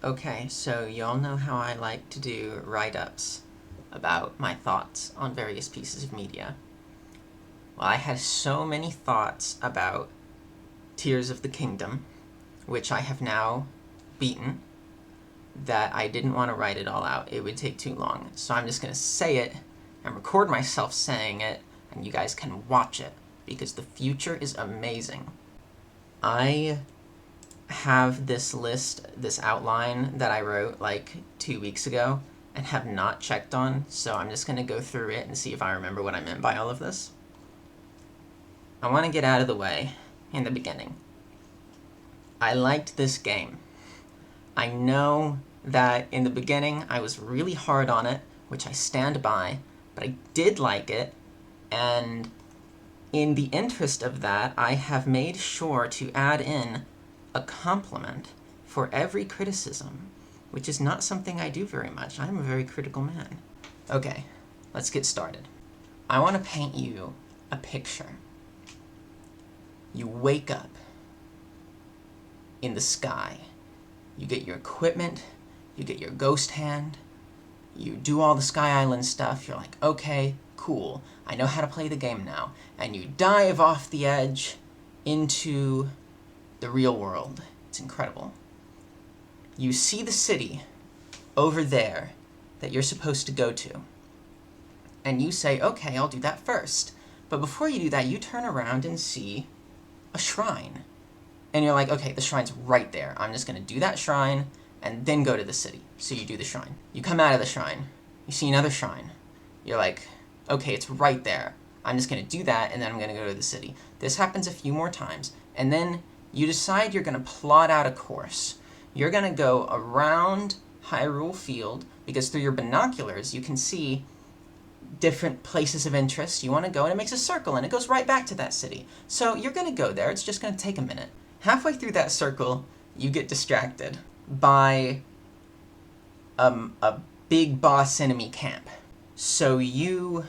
Okay, so you all know how I like to do write-ups about my thoughts on various pieces of media. Well, I had so many thoughts about Tears of the Kingdom, which I have now beaten, that I didn't want to write it all out. It would take too long. So I'm just going to say it and record myself saying it, and you guys can watch it, because the future is amazing. I have this list, this outline that I wrote like 2 weeks ago and have not checked on, so I'm just going to go through it and see if I remember what I meant by all of this. I want to get out of the way in the beginning. I liked this game. I know that in the beginning I was really hard on it, which I stand by, but I did like it, and in the interest of that, I have made sure to add in a compliment for every criticism, which is not something I do very much. I'm a very critical man. Okay, let's get started. I want to paint you a picture. You wake up in the sky. You get your equipment, you get your ghost hand, you do all the Sky Island stuff, you're like, okay, cool, I know how to play the game now, and you dive off the edge into the real world. It's incredible. You see the city over there that you're supposed to go to, and you say, okay, I'll do that first. But before you do that, you turn around and see a shrine. And you're like, okay, the shrine's right there. I'm just going to do that shrine and then go to the city. So you do the shrine. You come out of the shrine. You see another shrine. You're like, okay, it's right there. I'm just going to do that, and then I'm going to go to the city. This happens a few more times. And then you decide you're going to plot out a course. You're going to go around Hyrule Field, because through your binoculars you can see different places of interest. You want to go, and it makes a circle, and it goes right back to that city. So you're going to go there. It's just going to take a minute. Halfway through that circle, you get distracted by a big boss enemy camp. So you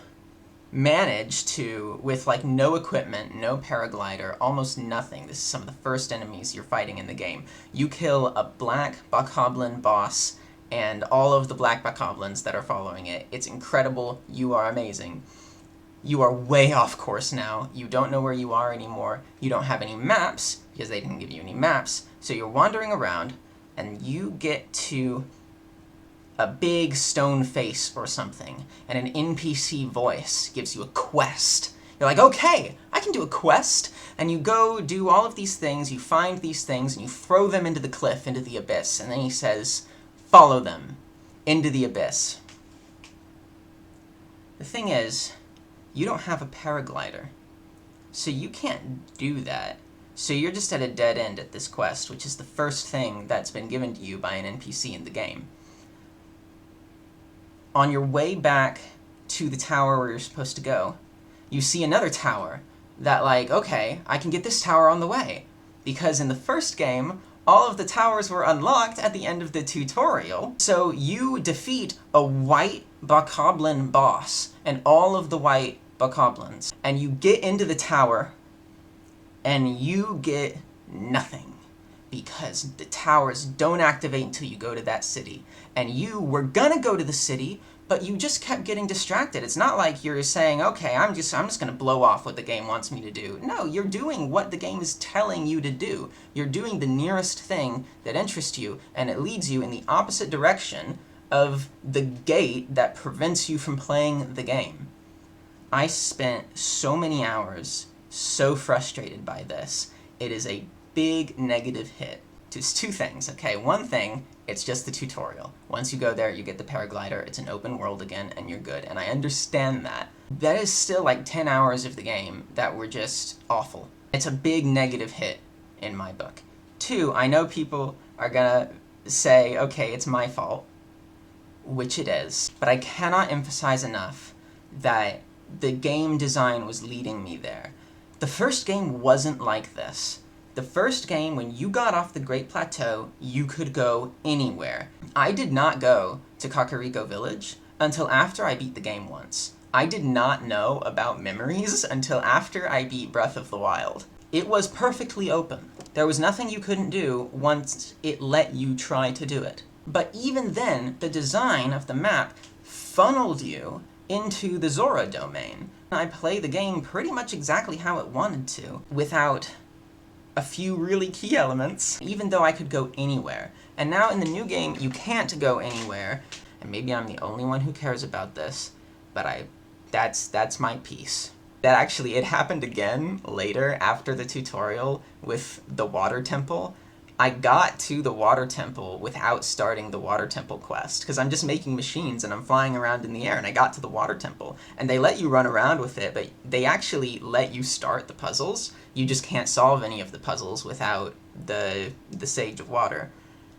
manage to, with like no equipment, no paraglider, almost nothing, this is some of the first enemies you're fighting in the game, you kill a black bokoblin boss and all of the black bokoblins that are following it. It's incredible. You are amazing. You are way off course now. You don't know where you are anymore. You don't have any maps, because they didn't give you any maps. So you're wandering around, and you get to a big stone face or something, and an NPC voice gives you a quest. You're like, okay, I can do a quest. And you go do all of these things, you find these things, and you throw them into the cliff, into the abyss. And then he says, follow them into the abyss. The thing is, you don't have a paraglider, so you can't do that. So you're just at a dead end at this quest, which is the first thing that's been given to you by an NPC in the game. On your way back to the tower where you're supposed to go, you see another tower that, like, okay, I can get this tower on the way. Because in the first game, all of the towers were unlocked at the end of the tutorial. So you defeat a white bokoblin boss and all of the white bokoblins, and you get into the tower, and you get nothing, because the towers don't activate until you go to that city. And you were gonna go to the city, but you just kept getting distracted. It's not like you're saying, okay, I'm just gonna blow off what the game wants me to do. No, you're doing what the game is telling you to do. You're doing the nearest thing that interests you, and it leads you in the opposite direction of the gate that prevents you from playing the game. I spent so many hours so frustrated by this. It is a big negative hit. Just two things, okay? One thing, it's just the tutorial. Once you go there, you get the paraglider, it's an open world again, and you're good. And I understand that. That is still like 10 hours of the game that were just awful. It's a big negative hit in my book. Two, I know people are gonna say, okay, it's my fault, which it is, but I cannot emphasize enough that the game design was leading me there. The first game wasn't like this. The first game, when you got off the Great Plateau, you could go anywhere. I did not go to Kakariko Village until after I beat the game once. I did not know about memories until after I beat Breath of the Wild. It was perfectly open. There was nothing you couldn't do once it let you try to do it. But even then, the design of the map funneled you into the Zora domain. I play the game pretty much exactly how it wanted to, without a few really key elements, even though I could go anywhere. And now in the new game, you can't go anywhere. And maybe I'm the only one who cares about this, but that's my piece. That actually, it happened again later after the tutorial with the water temple. I got to the water temple without starting the water temple quest, because I'm just making machines and I'm flying around in the air, and I got to the water temple. And they let you run around with it, but they actually let you start the puzzles. You just can't solve any of the puzzles without the Sage of Water.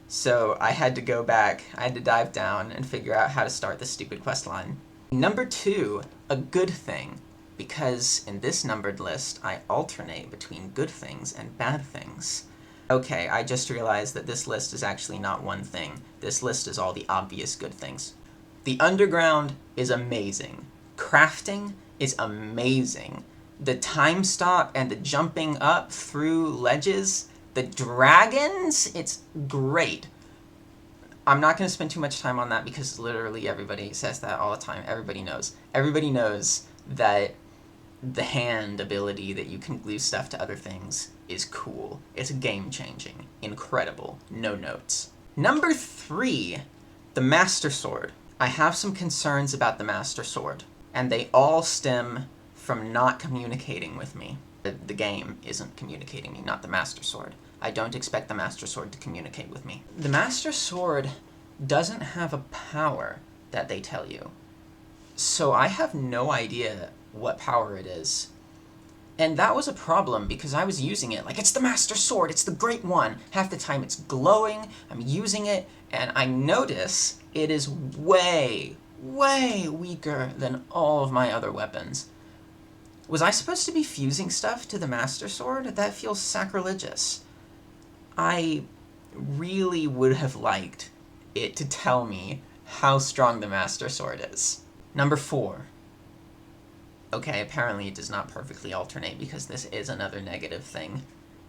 So I had to go back, I had to dive down and figure out how to start the stupid quest line. Number 2, a good thing. Because in this numbered list, I alternate between good things and bad things. Okay, I just realized that this list is actually not one thing. This list is all the obvious good things. The underground is amazing. Crafting is amazing. The time stop and the jumping up through ledges, the dragons, it's great. I'm not going to spend too much time on that because literally everybody says that all the time. Everybody knows. Everybody knows that the hand ability that you can glue stuff to other things is cool. It's game-changing. Incredible. No notes. Number 3, the Master Sword. I have some concerns about the Master Sword, and they all stem from not communicating with me. The game isn't communicating me, not the Master Sword. I don't expect the Master Sword to communicate with me. The Master Sword doesn't have a power that they tell you. So I have no idea what power it is. And that was a problem because I was using it like, it's the Master Sword, it's the great one. Half the time it's glowing, I'm using it, and I notice it is way, way weaker than all of my other weapons. Was I supposed to be fusing stuff to the Master Sword? That feels sacrilegious. I really would have liked it to tell me how strong the Master Sword is. Number 4. Okay, apparently it does not perfectly alternate because this is another negative thing.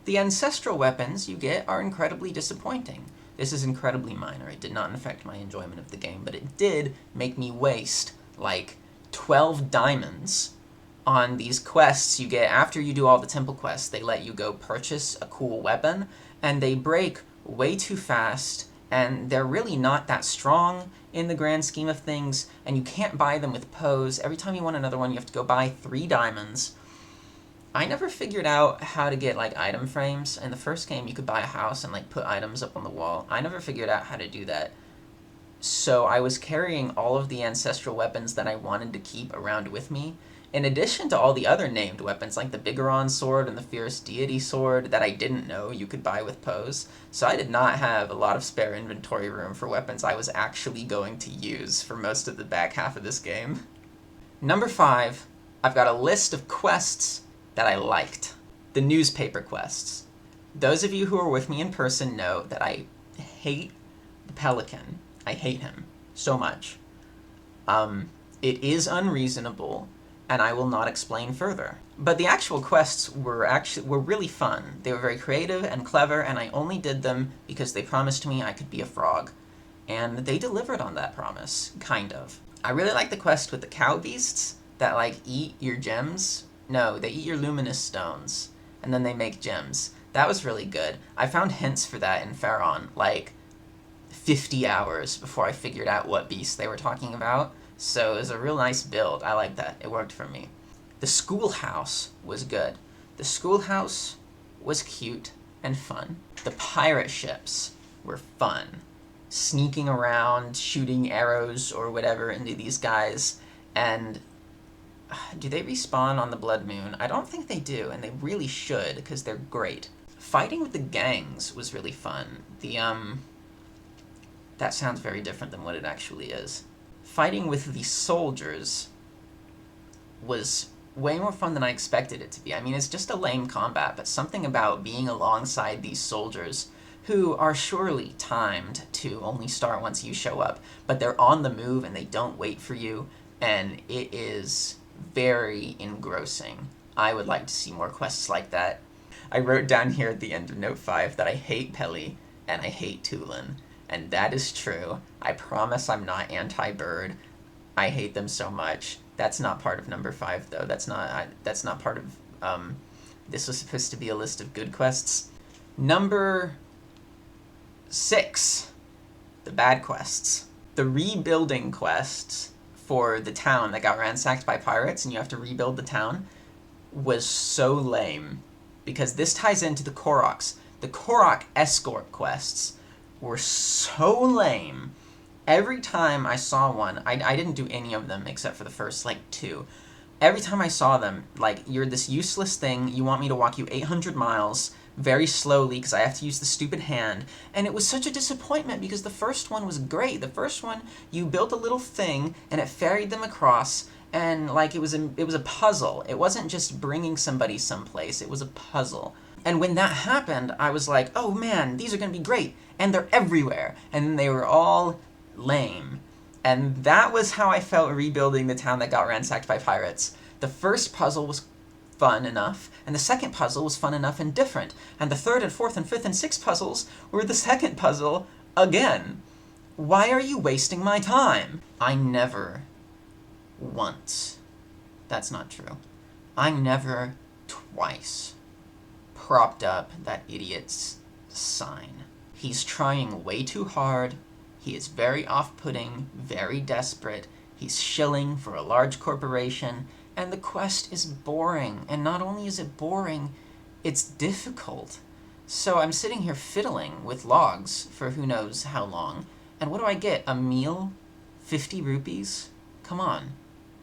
The ancestral weapons you get are incredibly disappointing. This is incredibly minor. It did not affect my enjoyment of the game, but it did make me waste like 12 diamonds on these quests you get after you do all the temple quests. They let you go purchase a cool weapon, and they break way too fast, and they're really not that strong in the grand scheme of things, and you can't buy them with pose. Every time you want another one, you have to go buy 3 diamonds. I never figured out how to get like item frames. In the first game, you could buy a house and like put items up on the wall. I never figured out how to do that. So I was carrying all of the ancestral weapons that I wanted to keep around with me, in addition to all the other named weapons, like the Bigoron sword and the Fierce Deity sword that I didn't know you could buy with pose. So I did not have a lot of spare inventory room for weapons I was actually going to use for most of the back half of this game. Number 5, I've got a list of quests that I liked. The newspaper quests. Those of you who are with me in person know that I hate the Pelican. I hate him so much. It is unreasonable, and I will not explain further. But the actual quests were really fun. They were very creative and clever, and I only did them because they promised me I could be a frog. And they delivered on that promise, kind of. I really like the quest with the cow beasts that like eat your gems. No, they eat your luminous stones, and then they make gems. That was really good. I found hints for that in Pharaon, like 50 hours before I figured out what beast they were talking about. So it was a real nice build. I like that. It worked for me. The schoolhouse was good. The schoolhouse was cute and fun. The pirate ships were fun. Sneaking around, shooting arrows or whatever into these guys. And do they respawn on the Blood Moon? I don't think they do, and they really should, because they're great. Fighting with the gangs was really fun. That sounds very different than what it actually is. Fighting with the soldiers was way more fun than I expected it to be. I mean, it's just a lame combat, but something about being alongside these soldiers who are surely timed to only start once you show up, but they're on the move and they don't wait for you, and it is very engrossing. I would like to see more quests like that. I wrote down here at the end of note 5 that I hate Pelly and I hate Tulin. And that is true. I promise I'm not anti-bird. I hate them so much. That's not part of number 5, though. That's not part of... this was supposed to be a list of good quests. Number 6. The bad quests. The rebuilding quests for the town that got ransacked by pirates and you have to rebuild the town was so lame. Because this ties into the Koroks. The Korok escort quests were so lame. Every time I saw one, I didn't do any of them except for the first, 2. Every time I saw them, you're this useless thing, you want me to walk you 800 miles very slowly because I have to use the stupid hand, and it was such a disappointment because the first one was great. The first one, you built a little thing, and it ferried them across, and, it was a puzzle. It wasn't just bringing somebody someplace, it was a puzzle. And when that happened, I was like, oh man, these are going to be great, and they're everywhere, and they were all lame. And that was how I felt rebuilding the town that got ransacked by pirates. The first puzzle was fun enough, and the second puzzle was fun enough and different, and the third and fourth and fifth and sixth puzzles were the second puzzle again. Why are you wasting my time? I never once, that's not true, I never twice propped up that idiot's sign. He's trying way too hard. He is very off-putting, very desperate. He's shilling for a large corporation, and the quest is boring. And not only is it boring, it's difficult. So I'm sitting here fiddling with logs for who knows how long. And what do I get? A meal? 50 rupees? Come on.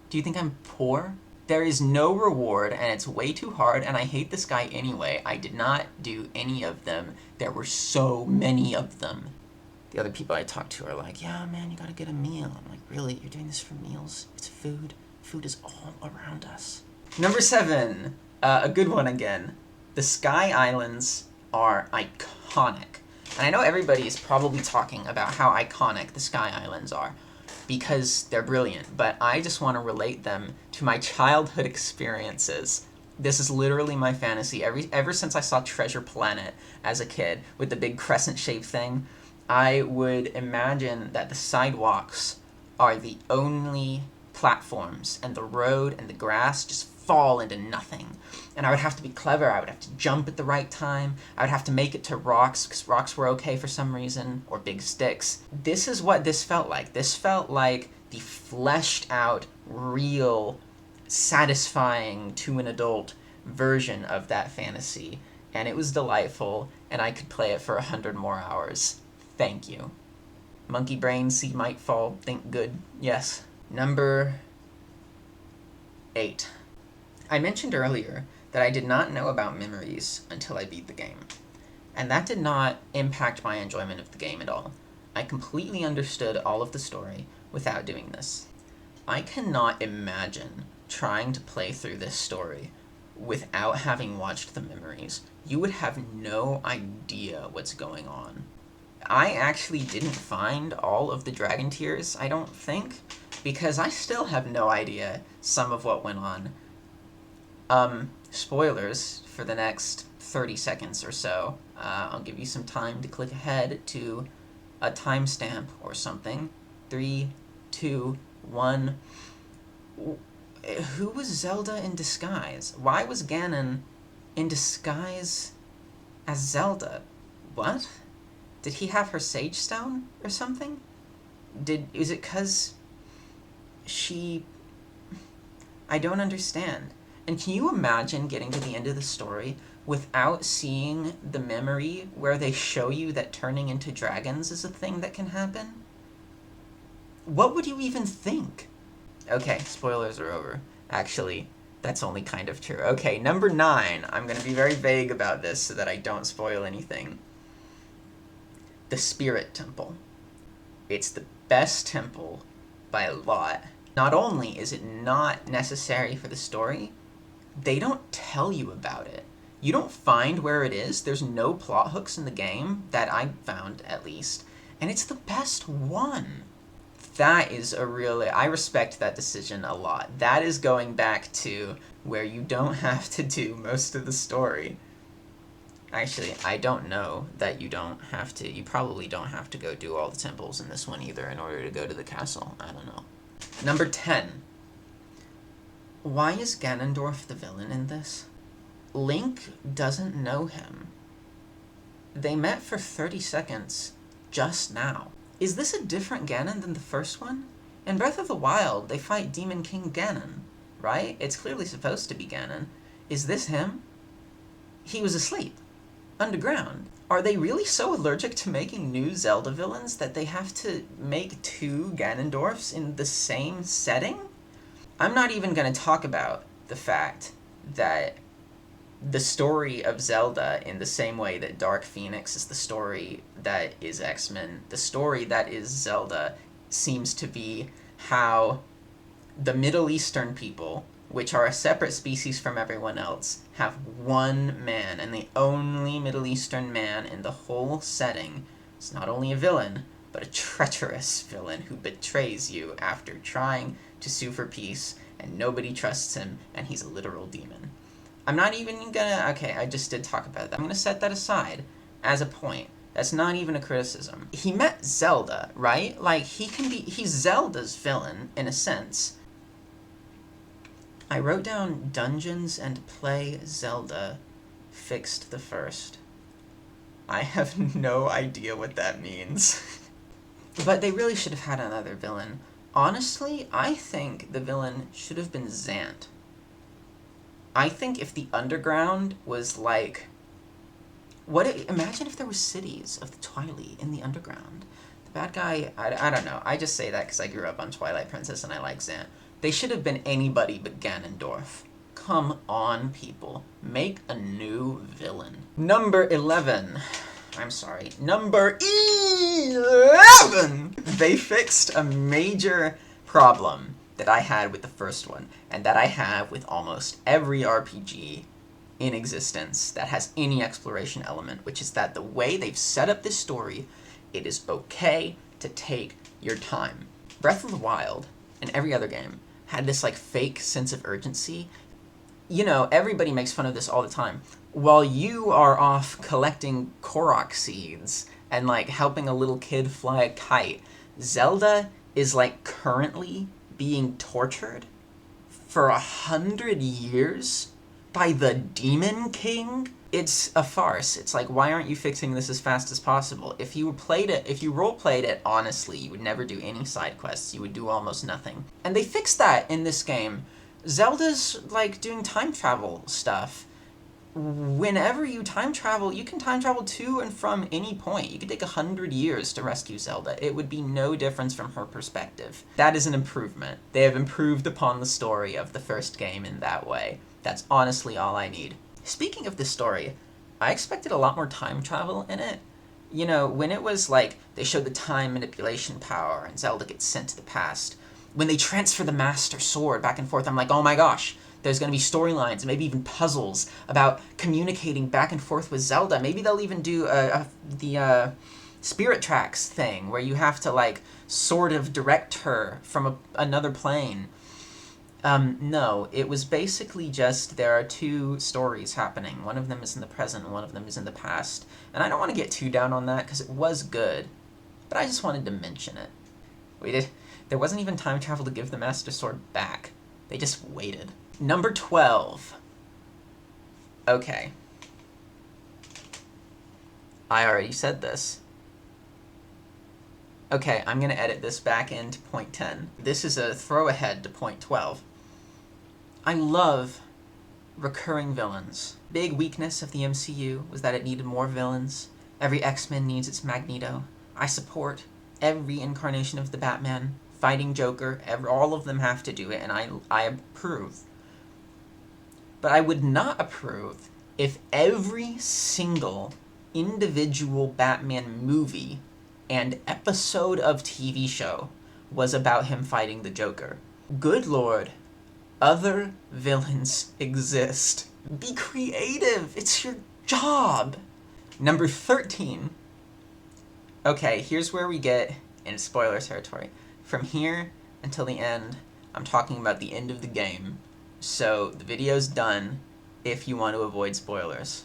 Do you think I'm poor? There is no reward, and it's way too hard, and I hate this guy anyway. I did not do any of them. There were so many of them. The other people I talk to are like, yeah, man, you gotta get a meal. I'm like, really? You're doing this for meals? It's food. Food is all around us. Number 7. A good one again. The Sky Islands are iconic. And I know everybody is probably talking about how iconic the Sky Islands are, because they're brilliant, but I just want to relate them to my childhood experiences. This is literally my fantasy. Ever since I saw Treasure Planet as a kid with the big crescent-shaped thing, I would imagine that the sidewalks are the only platforms, and the road and the grass just fall into nothing. And I would have to be clever. I would have to jump at the right time. I would have to make it to rocks, because rocks were okay for some reason, or big sticks. This is what this felt like. This felt like the fleshed out, real, satisfying to an adult version of that fantasy. And it was delightful, and I could play it for 100 more hours. Thank you. Monkey brain, seed might fall, think good, yes. Number 8. I mentioned earlier that I did not know about memories until I beat the game. And that did not impact my enjoyment of the game at all. I completely understood all of the story without doing this. I cannot imagine trying to play through this story without having watched the memories. You would have no idea what's going on. I actually didn't find all of the Dragon Tears, I don't think, because I still have no idea some of what went on. Spoilers for the next 30 seconds or so. I'll give you some time to click ahead to a timestamp or something. 3, 2, 1. Who was Zelda in disguise? Why was Ganon in disguise as Zelda? What? Did he have her Sage Stone or something? Is it 'cause she... I don't understand. And can you imagine getting to the end of the story without seeing the memory where they show you that turning into dragons is a thing that can happen? What would you even think? Okay, spoilers are over. Actually, that's only kind of true. Okay, number 9. I'm going to be very vague about this so that I don't spoil anything. The Spirit Temple. It's the best temple by a lot. Not only is it not necessary for the story, they don't tell you about it. You don't find where it is. There's no plot hooks in the game, that I found at least, and it's the best one. That is I respect that decision a lot. That is going back to where you don't have to do most of the story. Actually, I don't know that you don't have to. You probably don't have to go do all the temples in this one either in order to go to the castle. I don't know. Number 10. Why is Ganondorf the villain in this? Link doesn't know him. They met for 30 seconds just now. Is this a different Ganon than the first one? In Breath of the Wild, they fight Demon King Ganon, right? It's clearly supposed to be Ganon. Is this him? He was asleep. Underground. Are they really so allergic to making new Zelda villains that they have to make two Ganondorfs in the same setting? I'm not even going to talk about the fact that the story of Zelda, in the same way that Dark Phoenix is the story that is X-Men, the story that is Zelda seems to be how the Middle Eastern people, which are a separate species from everyone else, have one man, and the only Middle Eastern man in the whole setting is not only a villain, but a treacherous villain who betrays you after trying to sue for peace, and nobody trusts him, and he's a literal demon. I'm not even gonna... Okay, I just did talk about that. I'm gonna set that aside as a point. That's not even a criticism. He met Zelda, right? Like, he's Zelda's villain, in a sense. I wrote down Dungeons and Play Zelda fixed the first. I have no idea what that means. But they really should have had another villain. Honestly, I think the villain should have been Zant. I think if the underground was like... imagine if there were cities of the Twilight in the underground. The bad guy... I don't know. I just say that because I grew up on Twilight Princess and I like Zant. They should have been anybody but Ganondorf. Come on, people. Make a new villain. Number 11. I'm sorry. Number 11! They fixed a major problem that I had with the first one, and that I have with almost every RPG in existence that has any exploration element, which is that the way they've set up this story, it is okay to take your time. Breath of the Wild, and every other game, had this, like, fake sense of urgency. You know, everybody makes fun of this all the time. While you are off collecting Korok seeds and, like, helping a little kid fly a kite, Zelda is, like, currently being tortured for 100 years by the Demon King? It's a farce. It's like, why aren't you fixing this as fast as possible? If you role-played it honestly, you would never do any side quests. You would do almost nothing. And they fixed that in this game. Zelda's, like, doing time travel stuff. Whenever you time travel, you can time travel to and from any point. You could take 100 years to rescue Zelda. It would be no difference from her perspective. That is an improvement. They have improved upon the story of the first game in that way. That's honestly all I need. Speaking of this story, I expected a lot more time travel in it. You know, when it was like, they showed the time manipulation power and Zelda gets sent to the past. When they transfer the Master Sword back and forth, I'm like, oh my gosh. There's going to be storylines, maybe even puzzles about communicating back and forth with Zelda. Maybe they'll even do the Spirit Tracks thing, where you have to, like, sort of direct her from another plane. No, it was basically just there are two stories happening. One of them is in the present, and one of them is in the past. And I don't want to get too down on that, because it was good. But I just wanted to mention it. There wasn't even time travel to give the Master Sword back. They just waited. Number 12. Okay. I already said this. Okay, I'm going to edit this back into point 10. This is a throw ahead to point 12. I love recurring villains. Big weakness of the MCU was that it needed more villains. Every X-Men needs its Magneto. I support every incarnation of the Batman, fighting Joker, all of them have to do it, and I approve. But I would not approve if every single individual Batman movie and episode of TV show was about him fighting the Joker. Good Lord, other villains exist. Be creative. It's your job. Number 13. Okay, here's where we get in spoiler territory. From here until the end, I'm talking about the end of the game. So the video's done if you want to avoid spoilers.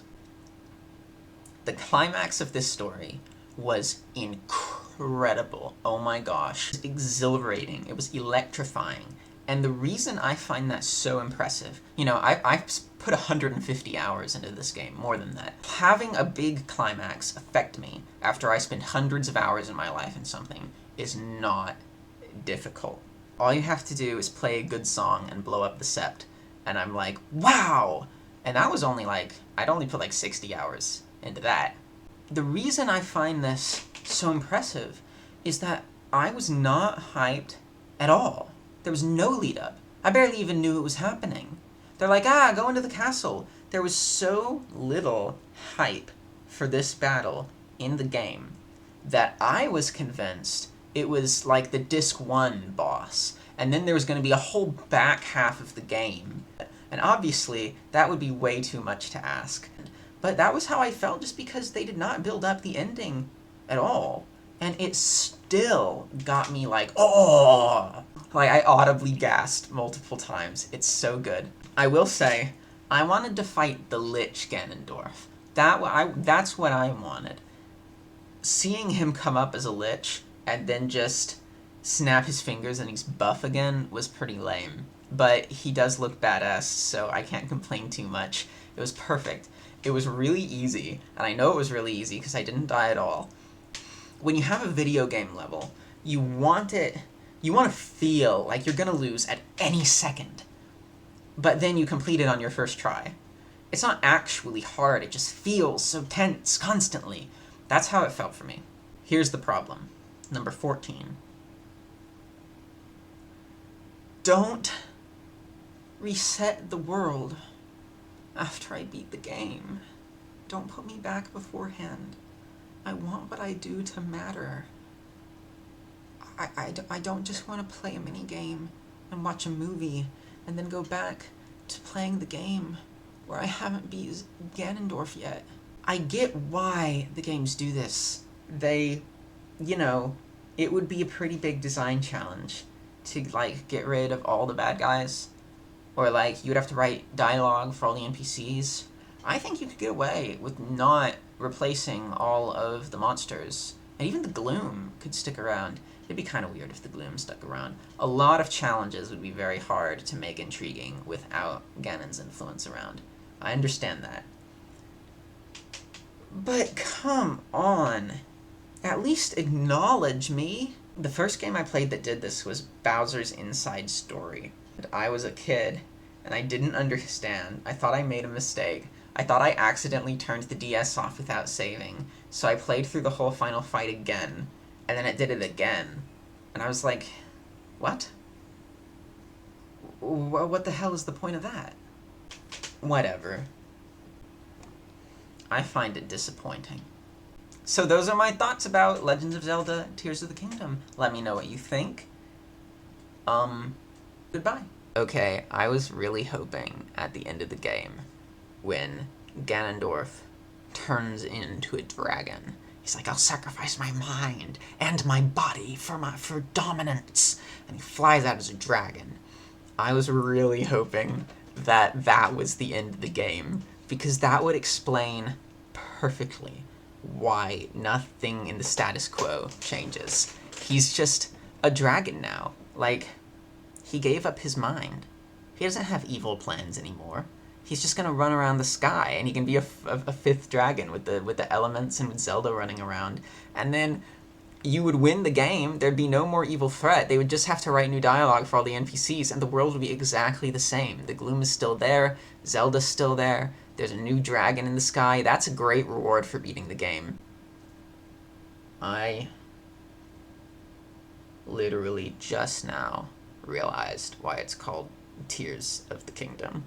The climax of this story was incredible. Oh my gosh. It was exhilarating. It was electrifying. And the reason I find that so impressive, you know, I've put 150 hours into this game, more than that. Having a big climax affect me after I spend hundreds of hours in my life in something is not difficult. All you have to do is play a good song and blow up the sept, and I'm like, wow! And that was only like, I'd only put like 60 hours into that. The reason I find this so impressive is that I was not hyped at all. There was no lead up. I barely even knew it was happening. They're like, go into the castle. There was so little hype for this battle in the game that I was convinced it was like the Disc 1 boss, and then there was going to be a whole back half of the game. And obviously, that would be way too much to ask. But that was how I felt, just because they did not build up the ending at all. And it still got me like, oh! Like, I audibly gasped multiple times. It's so good. I will say, I wanted to fight the Lich Ganondorf. That's what I wanted. Seeing him come up as a Lich, and then just snap his fingers and he's buff again, was pretty lame. But he does look badass, so I can't complain too much. It was perfect. It was really easy, and I know it was really easy because I didn't die at all. When you have a video game level, you want to feel like you're gonna lose at any second, but then you complete it on your first try. It's not actually hard, it just feels so tense constantly. That's how it felt for me. Here's the problem. Number 14. Don't reset the world after I beat the game. Don't put me back beforehand. I want what I do to matter. I don't just want to play a mini game and watch a movie and then go back to playing the game where I haven't beat Ganondorf yet. I get why the games do this. They, you know, it would be a pretty big design challenge to, like, get rid of all the bad guys. Or, like, you'd have to write dialogue for all the NPCs. I think you could get away with not replacing all of the monsters. And even the Gloom could stick around. It'd be kind of weird if the Gloom stuck around. A lot of challenges would be very hard to make intriguing without Ganon's influence around. I understand that. But come on. At least acknowledge me. The first game I played that did this was Bowser's Inside Story. I was a kid, and I didn't understand. I thought I made a mistake. I thought I accidentally turned the DS off without saving, so I played through the whole final fight again, and then it did it again. And I was like, what? What the hell is the point of that? Whatever. I find it disappointing. So those are my thoughts about Legend of Zelda Tears of the Kingdom. Let me know what you think. Goodbye. Okay, I was really hoping at the end of the game, when Ganondorf turns into a dragon, he's like, I'll sacrifice my mind and my body for dominance, and he flies out as a dragon. I was really hoping that that was the end of the game, because that would explain perfectly why nothing in the status quo changes. He's just a dragon now. Like, he gave up his mind. He doesn't have evil plans anymore. He's just gonna run around the sky, and he can be a fifth dragon with the elements and with Zelda running around. And then you would win the game. There'd be no more evil threat. They would just have to write new dialogue for all the NPCs, and the world would be exactly the same. The Gloom is still there. Zelda's still there. There's a new dragon in the sky. That's a great reward for beating the game. I literally just now realized why it's called Tears of the Kingdom.